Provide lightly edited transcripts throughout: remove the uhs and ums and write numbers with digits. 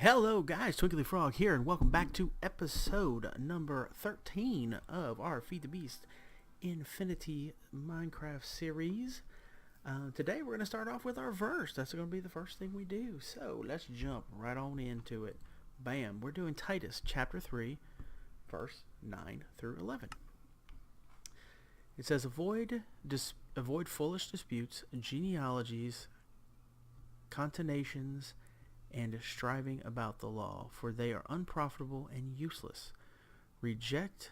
Hello guys, Twinkly Frog here, and welcome back to episode number 13 of our Feed the Beast Infinity Minecraft series. Today we're going to start off with our verse. That's going to be the first thing we do. So let's jump right on into it. Bam, we're doing Titus chapter 3, verse 9 through 11. It says, avoid foolish disputes, genealogies, contentions, and striving about the law, for they are unprofitable and useless. Reject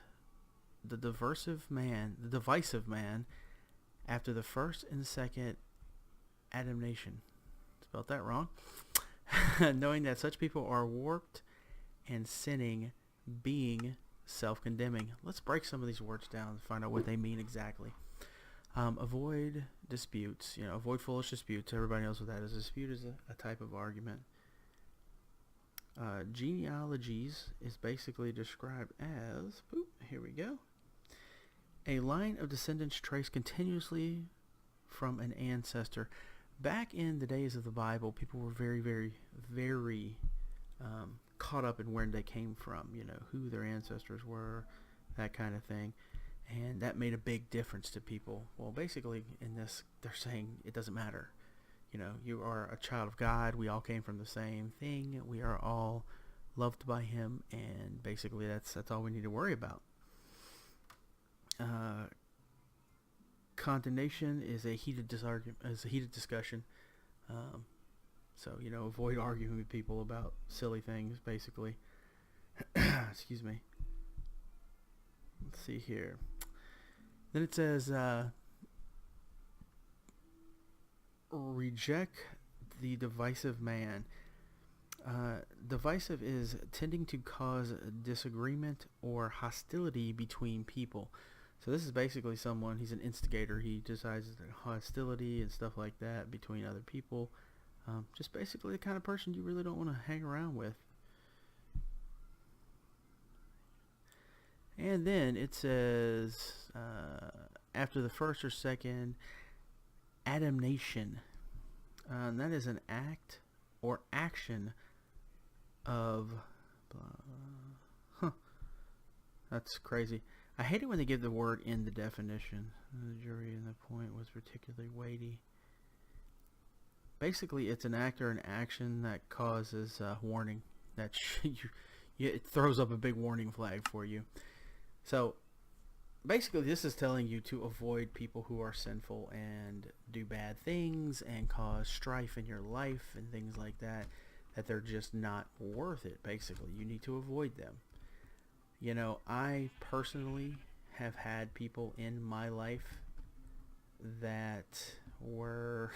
the divisive man, after the first and second admonition. Spelled that wrong. Knowing that such people are warped and sinning, being self-condemning. Let's break some of these words down and find out what they mean exactly. Avoid disputes. Avoid foolish disputes. Everybody knows what that is. A dispute is a type of argument. Genealogies is basically described as, here we go, a line of descendants traced continuously from an ancestor. Back in the days of the Bible, people were very, very, very caught up in where they came from, who their ancestors were, that kind of thing. And that made a big difference to people. Well, basically in this, they're saying it doesn't matter. You are a child of God. We all came from the same thing. We are all loved by Him, and basically that's all we need to worry about. Condemnation is a heated discussion. So avoid arguing with people about silly things. Basically, excuse me. Let's see here. Then it says, reject the divisive man. Divisive is tending to cause disagreement or hostility between people. So this is basically someone, he's an instigator. He decides hostility and stuff like that between other people. Just basically the kind of person you really don't want to hang around with. And then it says, after the first or second admonition, that is an act or action of that's crazy. I hate it when they give the word in the definition. The jury in the point was particularly weighty. Basically, it's an act or an action that causes warning. That it throws up a big warning flag for you. So basically, this is telling you to avoid people who are sinful and do bad things and cause strife in your life and things like that, that they're just not worth it, basically. You need to avoid them. I personally have had people in my life that were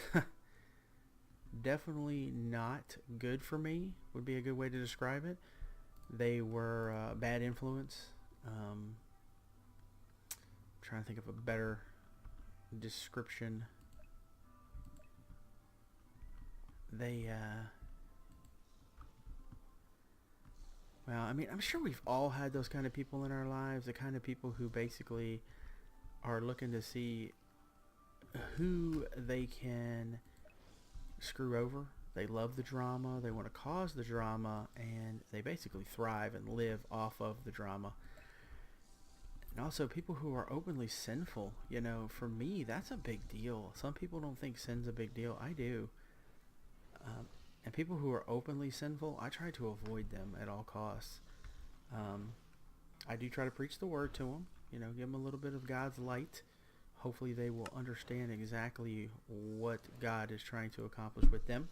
definitely not good for me, would be a good way to describe it. They were bad influence. Trying to think of a better description. Well, I mean, I'm sure we've all had those kind of people in our lives, the kind of people who basically are looking to see who they can screw over. They love the drama, they want to cause the drama, and they basically thrive and live off of the drama. And also people who are openly sinful, for me, that's a big deal. Some people don't think sin's a big deal. I do. And people who are openly sinful, I try to avoid them at all costs. I do try to preach the word to them, give them a little bit of God's light. Hopefully they will understand exactly what God is trying to accomplish with them.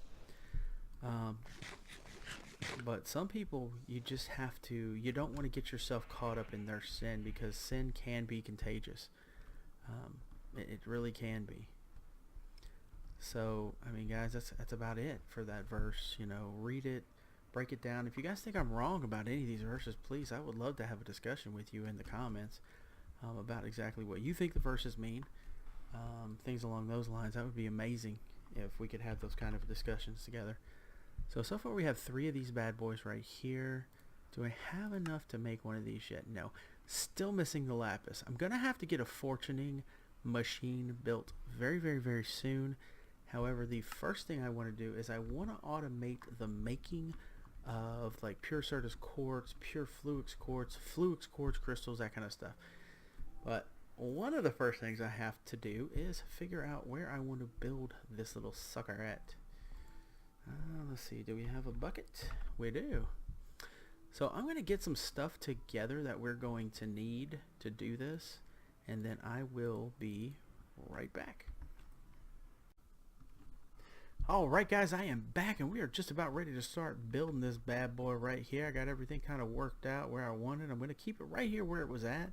But some people, you just have to, you don't want to get yourself caught up in their sin, because sin can be contagious. It really can be. So, I mean, guys, that's about it for that verse. Read it, break it down. If you guys think I'm wrong about any of these verses, please, I would love to have a discussion with you in the comments about exactly what you think the verses mean. Things along those lines. That would be amazing if we could have those kind of discussions together. So far we have 3 of these bad boys right here. Do I have enough to make one of these yet? No. Still missing the lapis. I'm going to have to get a fortuning machine built very, very, very soon. However, the first thing I want to do is I want to automate the making of like pure Certus quartz, pure Fluix quartz crystals, that kind of stuff. But one of the first things I have to do is figure out where I want to build this little sucker at. Let's see, do we have a bucket? We do. So I'm going to get some stuff together that we're going to need to do this, and then I will be right back. Alright guys, I am back and we are just about ready to start building this bad boy right here. I got everything kind of worked out where I wanted. I'm going to keep it right here where it was at.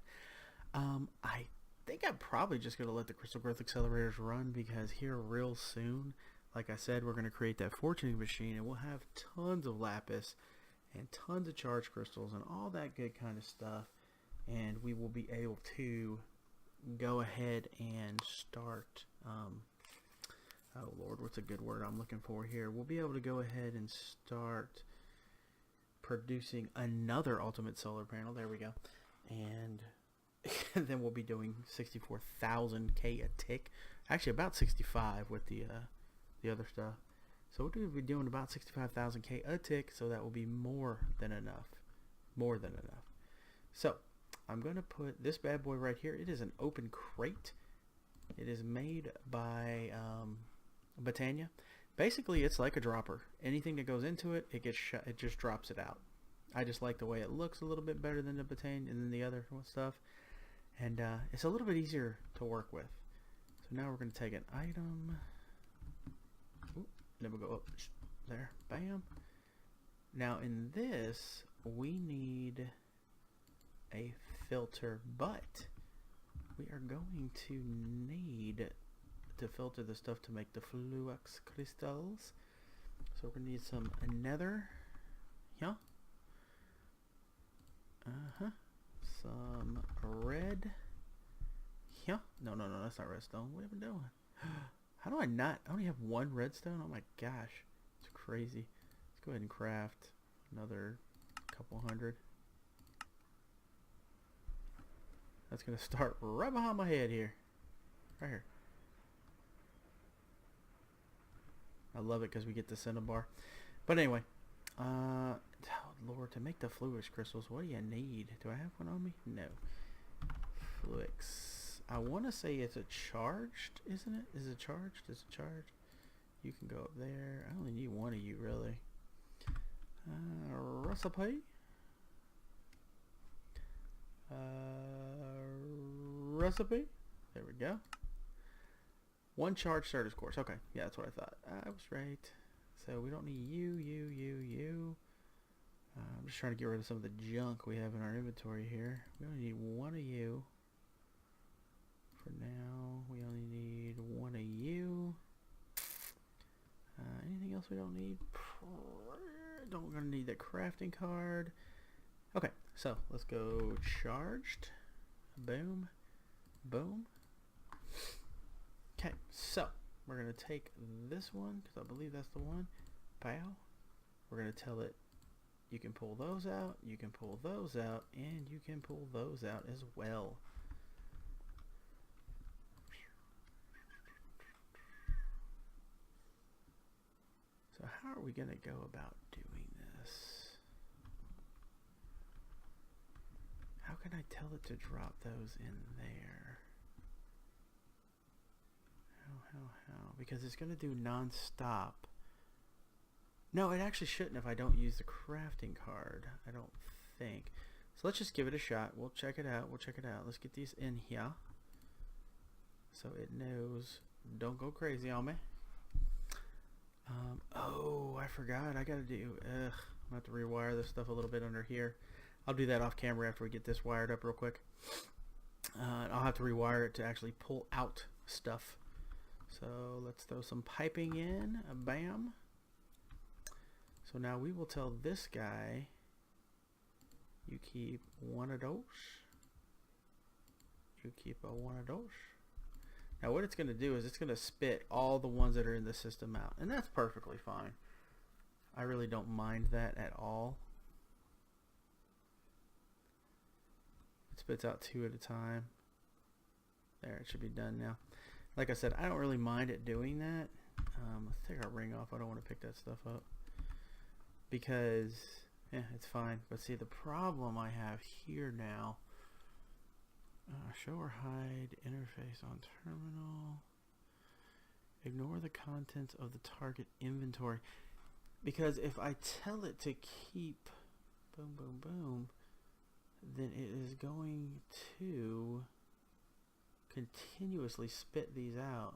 I think I'm probably just going to let the crystal growth accelerators run, because here real soon, like I said, we're going to create that fortuning machine and we'll have tons of lapis and tons of charge crystals and all that good kind of stuff, and we will be able to go ahead and start oh Lord, what's a good word I'm looking for here? We'll be able to go ahead and start producing another ultimate solar panel. There we go. And then we'll be doing 64,000K a tick. Actually, about 65 with the other stuff. So we'll be doing about 65,000K a tick, so that will be more than enough. More than enough. So I'm going to put this bad boy right here. It is an open crate. It is made by Botania. Basically, it's like a dropper. Anything that goes into it, it gets shut. It just drops it out. I just like the way it looks a little bit better than the Botania and then the other stuff, and it's a little bit easier to work with. So now we're going to take an item. Ooh, then we'll go up there. Bam. Now in this, we need a filter, but we are going to need to filter the stuff to make the Fluix crystals. So we're going to need some nether. Yeah. Some red. Yeah. No, that's not redstone. What have we been doing? How do I not? I only have one redstone? Oh my gosh. It's crazy. Let's go ahead and craft another couple hundred. That's going to start right behind my head here. Right here. I love it because we get the cinnabar. But anyway. Oh Lord, to make the Fluix crystals, what do you need? Do I have one on me? No. Fluix. I want to say it's a charged, isn't it? Is it charged? Is it charged? You can go up there. I only need one of you, really. Recipe. Recipe. There we go. One charge Certus course. Okay, yeah, that's what I thought. I was right. So we don't need you. I'm just trying to get rid of some of the junk we have in our inventory here. We only need one of you. For now, we only need one of you. Anything else we don't need? We're gonna need the crafting card. Okay, so let's go charged. Boom. Boom. Okay, so we're going to take this one, because I believe that's the one. Pow. We're going to tell it, you can pull those out, you can pull those out, and you can pull those out as well. So how are we going to go about doing this? How can I tell it to drop those in there? How? Because it's going to do non-stop. No, it actually shouldn't if I don't use the crafting card. I don't think. So let's just give it a shot. We'll check it out. Let's get these in here. So it knows. Don't go crazy on me. Oh, I forgot. I got to do... I'm going to have to rewire this stuff a little bit under here. I'll do that off camera after we get this wired up real quick. I'll have to rewire it to actually pull out stuff. So let's throw some piping in. Bam. So now we will tell this guy, you keep one of those. You keep a one of those. Now what it's going to do is it's going to spit all the ones that are in the system out. And that's perfectly fine. I really don't mind that at all. It spits out 2 at a time. There, it should be done now. Like I said, I don't really mind it doing that. Let's take our ring off. I don't want to pick that stuff up. because it's fine. But see, the problem I have here now, show or hide interface on terminal, ignore the contents of the target inventory, because if I tell it to keep boom boom boom, then it is going to continuously spit these out,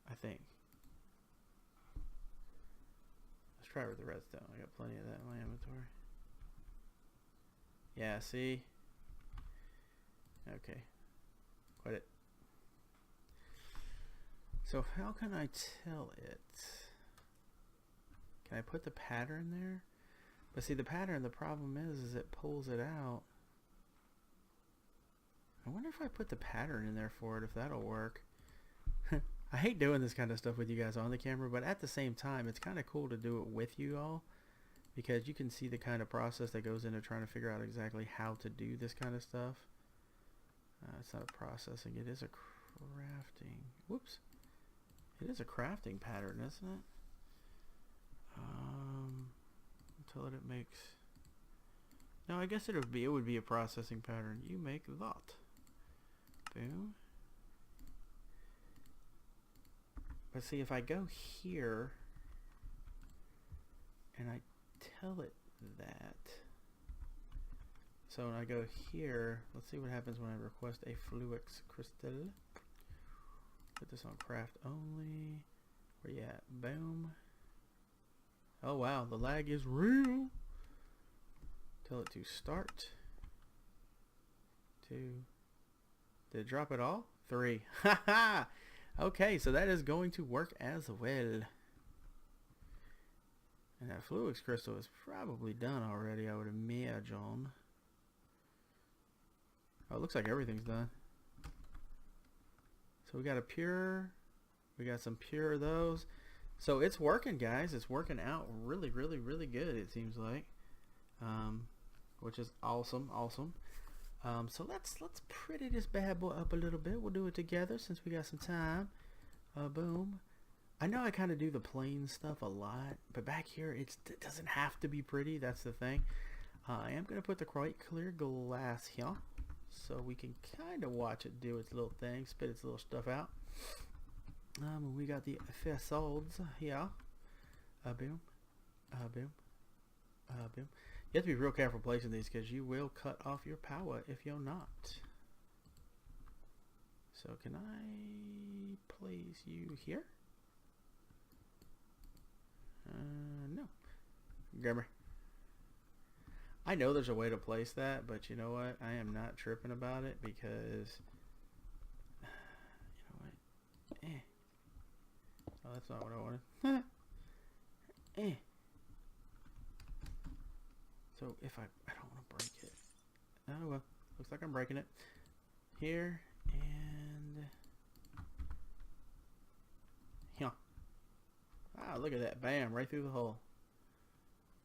I think. Let's try with the redstone. I got plenty of that in my inventory. Yeah, see? Okay. Quit it. So how can I tell it? Can I put the pattern there? But see, the pattern, the problem is it pulls it out. I wonder if I put the pattern in there for it, if that'll work. I hate doing this kind of stuff with you guys on the camera, but at the same time, it's kind of cool to do it with you all, because you can see the kind of process that goes into trying to figure out exactly how to do this kind of stuff. It's not a processing, it is a crafting. Whoops. It is a crafting pattern, isn't it? Until it makes... No, I guess it would be a processing pattern. You make that. Boom. But see, if I go here and I tell it that, so when I go here, let's see what happens when I request a Fluix crystal. Put this on craft only. Where you at? Boom. Oh wow, the lag is real. Tell it to start. 2. Did it drop it all? 3. Haha. Okay, so that is going to work as well. And that Fluix crystal is probably done already, I would imagine. Oh, it looks like everything's done. So we got a pure, we got some pure of those. So it's working, guys. It's working out really, really, really good, it seems like. Which is awesome, awesome. So let's pretty this bad boy up a little bit. We'll do it together since we got some time. Boom. I know I kind of do the plain stuff a lot, but back here it doesn't have to be pretty. That's the thing. I am going to put the quite clear glass here, so we can kind of watch it do its little thing, spit its little stuff out. We got the facades here. Boom. Boom. Boom. You have to be real careful placing these, because you will cut off your power if you're not. So can I place you here? No. Grammar. I know there's a way to place that, but you know what? I am not tripping about it, because you know what? Oh, that's not what I wanted. So if I don't want to break it. Oh well, looks like I'm breaking it. Here and here. Ah, look at that. Bam, right through the hole.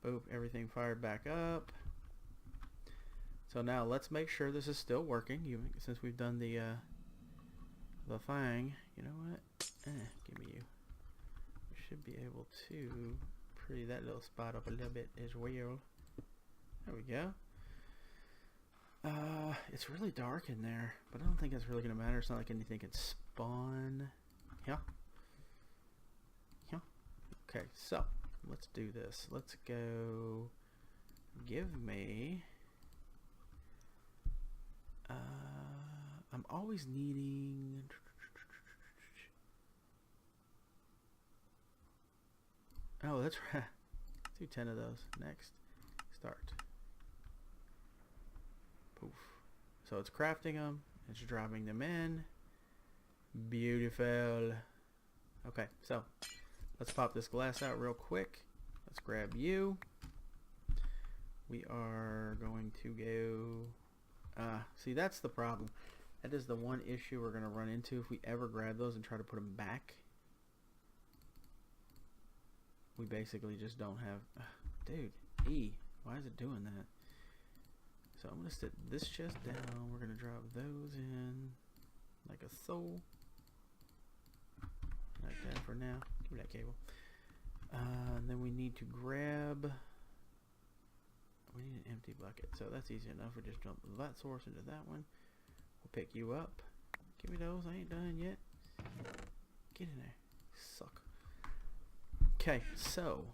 Boop, everything fired back up. So now let's make sure this is still working, since we've done the thing. You know what? Give me you. We should be able to pretty that little spot up a little bit as well. There we go. It's really dark in there, but I don't think that's really going to matter. It's not like anything can spawn. Yeah. Yeah. Okay, so let's do this. Let's go. Give me. I'm always needing. Oh, that's right. Let's do 10 of those. Next. Start. Poof. So it's crafting them. It's dropping them in. Beautiful. Okay, so let's pop this glass out real quick. Let's grab you. We are going to go... see, that's the problem. That is the one issue we're going to run into if we ever grab those and try to put them back. We basically just don't have... dude, E. Why is it doing that? So I'm going to sit this chest down. We're going to drop those in like a soul. Like that for now. Give me that cable. And then we need to grab, we need an empty bucket, so that's easy enough. We just dump that source into that one. We'll pick you up. Give me those, I ain't done yet. Get in there, suck. Okay, so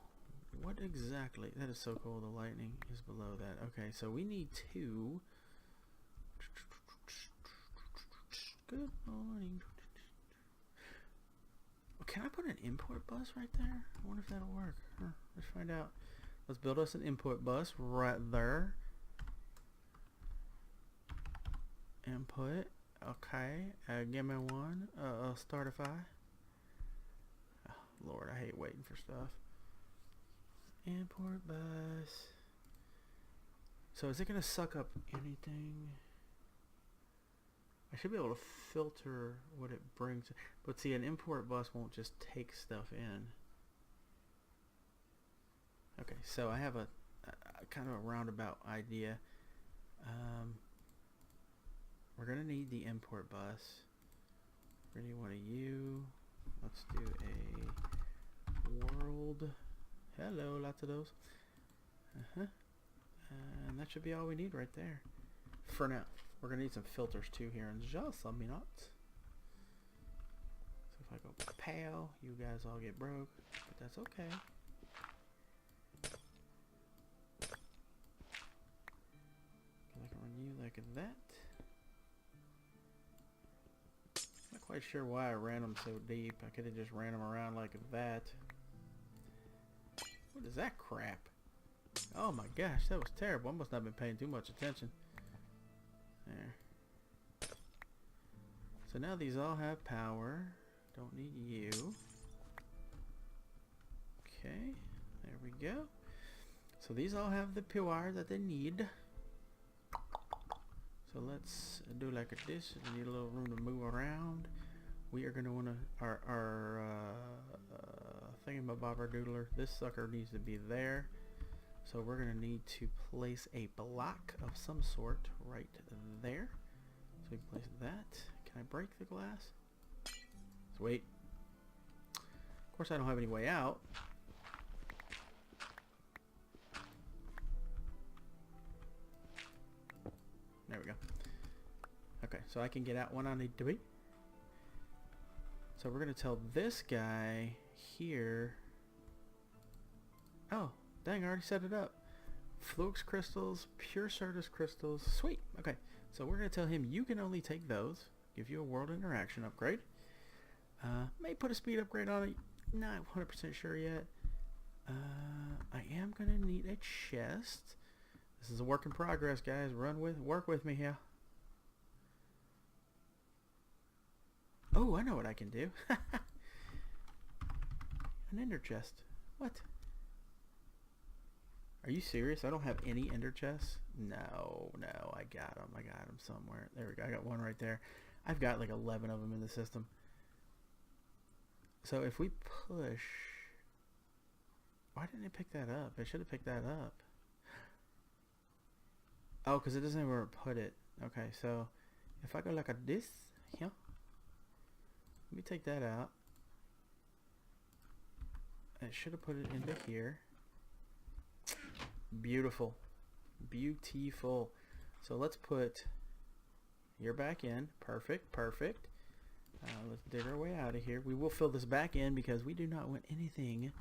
what exactly, that is so cool, the lightning is below that. Okay, so we need to, good morning. Can I put an import bus right there? I wonder if that'll work. Let's find out. Let's build us an input bus right there. Input. Okay. Give me one. Startify. Oh, Lord, I hate waiting for stuff. Import bus. So is it going to suck up anything? I should be able to filter what it brings. But see, an import bus won't just take stuff in. Okay, so I have a kind of a roundabout idea. We're going to need the import bus. We're going to need one of you. Let's do a world. Hello, lots of those. And that should be all we need right there. For now. We're going to need some filters too here in just a minute. So if I go pow, you guys all get broke, but that's okay. I can run you like that. Not quite sure why I ran them so deep. I could have just ran them around like that. What is that crap? Oh my gosh, that was terrible. I must not have been paying too much attention. There. So now these all have power. Don't need you. Okay, there we go. So these all have the power that they need. So let's do like this. We need a little room to move around. We are going to want to our thingamabobber doodler. This sucker needs to be there. So we're going to need to place a block of some sort right there. So we can place that. Can I break the glass? Sweet. Of course I don't have any way out. There we go. Okay, so I can get out when I need to be. So we're going to tell this guy here. Oh. Dang, I already set it up. Flux crystals, pure Certus crystals. Sweet. Okay, so we're going to tell him you can only take those. Give you a world interaction upgrade. May put a speed upgrade on it. Not 100% sure yet. I am going to need a chest. This is a work in progress, guys. Work with me here. Oh, I know what I can do. An ender chest. What? Are you serious? I don't have any ender chests? No, I got them. I got them somewhere. There we go. I got one right there. I've got like 11 of them in the system. So if we push... Why didn't it pick that up? I should have picked that up. Oh, because it doesn't know where to put it. Okay, so if I go like a this, here. Let me take that out. I should have put it into here. Beautiful. Beautiful. So let's put your back in. Perfect. Perfect. Let's dig our way out of here. We will fill this back in because we do not want anything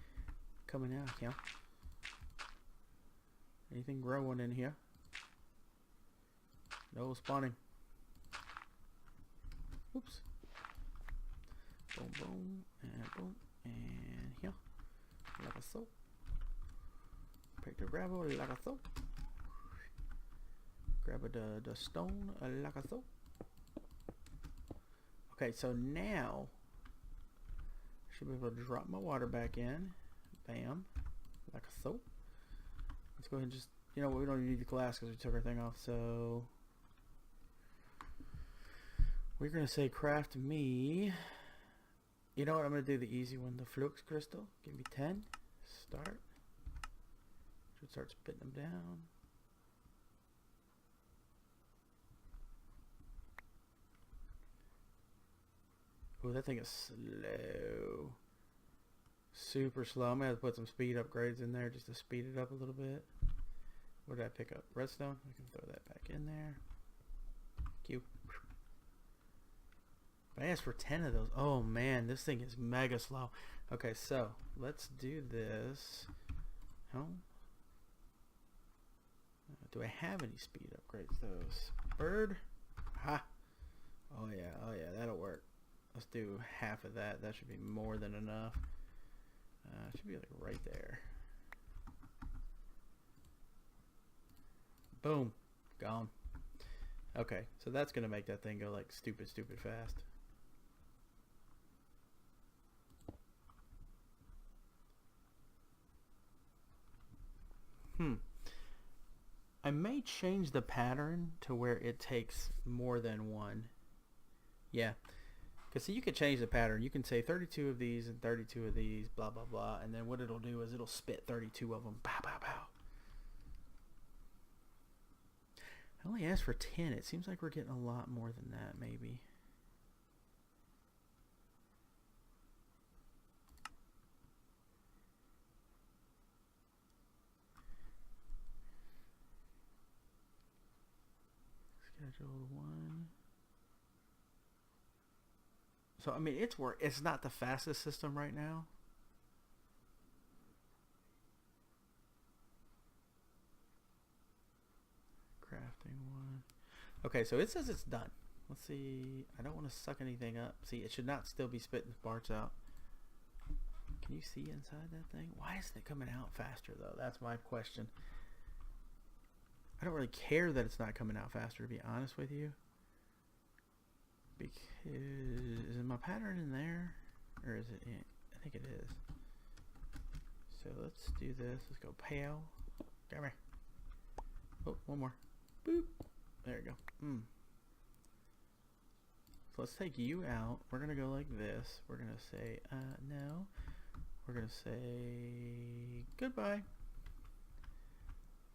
coming out here. Anything growing in here. No spawning. Oops. Boom, boom, and here. Like so. Pick the gravel like so. Grab the stone like so. Okay, so now I should be able to drop my water back in. Bam. Like so. Let's go ahead and just, you know what, we don't even need the glass because we took our thing off, so we're going to say craft me. You know what, I'm going to do the easy one, the flux crystal. Give me 10. Start. Should start spitting them down. Oh, that thing is slow. super slow. I'm gonna have to put some speed upgrades in there just to speed it up a little bit. What did I pick up? Redstone. I can throw that back in there. Q. I asked for 10 of those. Oh man, this thing is mega slow. Okay, so let's do this. Oh. Do I have any speed upgrades though? Bird? Ha! Oh yeah, that'll work. Let's do half of that. That should be more than enough. Should be like right there. Boom. Gone. Okay, so that's gonna make that thing go like stupid fast. I may change the pattern to where it takes more than one. Yeah. Because see, you can change the pattern. You can say 32 of these and 32 of these, blah, blah, blah. And then what it'll do is it'll spit 32 of them. Bow, bow, bow. I only asked for 10. It seems like we're getting a lot more than that, maybe. Scheduled one. So I mean, it's not the fastest system right now. Crafting one. Okay, so it says it's done. Let's see. I don't want to suck anything up. See, it should not still be spitting parts out. Can you see inside that thing? Why isn't it coming out faster though? That's my question. I don't really care that it's not coming out faster, to be honest with you. Because is my pattern in there? Or is it in? I think it is. So let's do this. Let's go pale. Come here. Oh, one more. Boop. There you go. So let's take you out. We're going to go like this. We're going to say, no. We're going to say goodbye.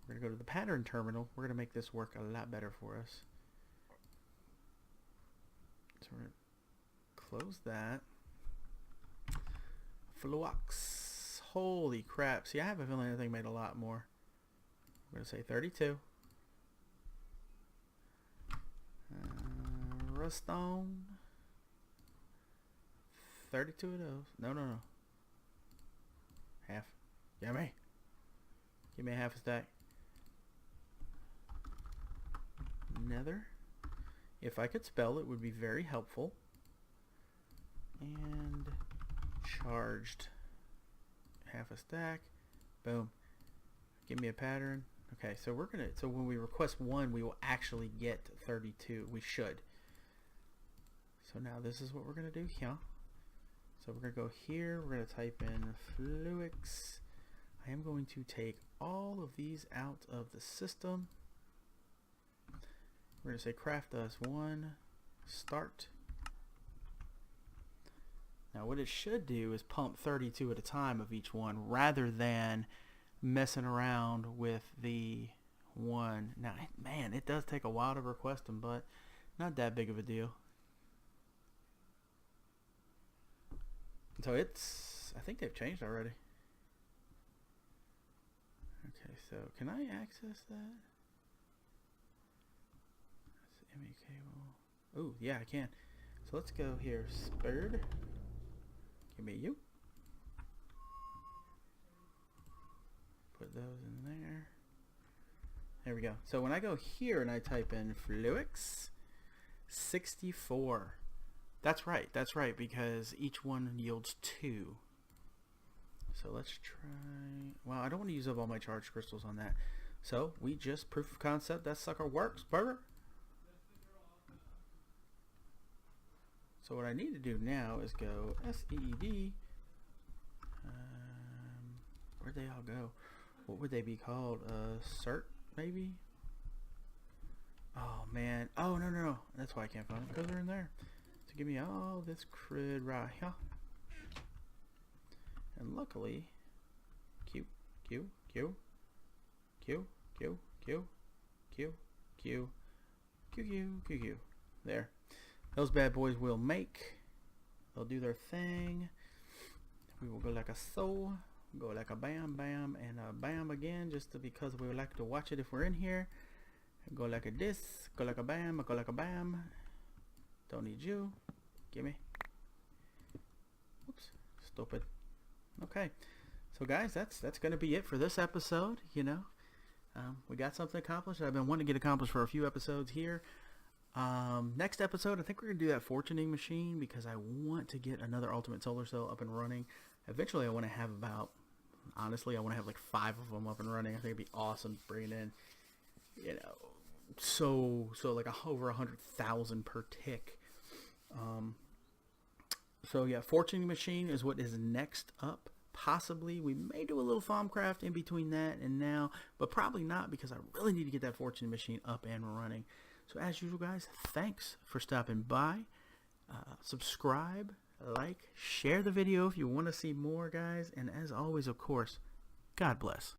We're going to go to the pattern terminal. We're going to make this work a lot better for us. So we're going to close that. Flux. Holy crap. See, I have a feeling that thing made a lot more. We're going to say 32. Rustone. 32 of those. No. Half. Give me. Give me a half a stack. Nether. If I could spell, it would be very helpful. And charged. Half a stack. Boom. Give me a pattern. Okay, so we're gonna. So when we request one, we will actually get 32. We should. So now this is what we're gonna do here. So we're gonna go here. We're gonna type in Fluix. I am going to take all of these out of the system. We're going to say craft us one, start. Now what it should do is pump 32 at a time of each one rather than messing around with the one. Now, man, it does take a while to request them, but not that big of a deal. So I think they've changed already. Okay, so can I access that? ME cable. Oh, yeah, I can. So let's go here. Spurred. Give me you. Put those in there. There we go. So when I go here and I type in Fluix 64. That's right, because each one yields 2. So let's try. Well, I don't want to use up all my charged crystals on that. So we just proof of concept that sucker works, burger. So what I need to do now is go SEED. Where'd they all go? What would they be called? Cert, maybe? Oh, man. Oh, no. That's why I can't find them, because they're in there. So give me all this crud right here. And luckily, Q. There. Those bad boys will make. They'll do their thing. We will go like a so, go like a bam, bam, and a bam again, just because we would like to watch it if we're in here. Go like a this, go like a bam, go like a bam. Don't need you. Gimme. Oops, stupid. Okay, so guys, that's gonna be it for this episode. You know, we got something accomplished that I've been wanting to get accomplished for a few episodes here. Next episode, I think we're gonna do that fortuning machine because I want to get another ultimate solar cell up and running. Eventually, I want to have honestly, I want to have like 5 of them up and running. I think it'd be awesome bringing in, you know, so like over 100,000 per tick. So yeah, fortuning machine is what is next up. Possibly we may do a little farmcraft in between that and now, but probably not because I really need to get that fortuning machine up and running. So as usual, guys, thanks for stopping by. Subscribe, like, share the video if you want to see more, guys. And as always, of course, God bless.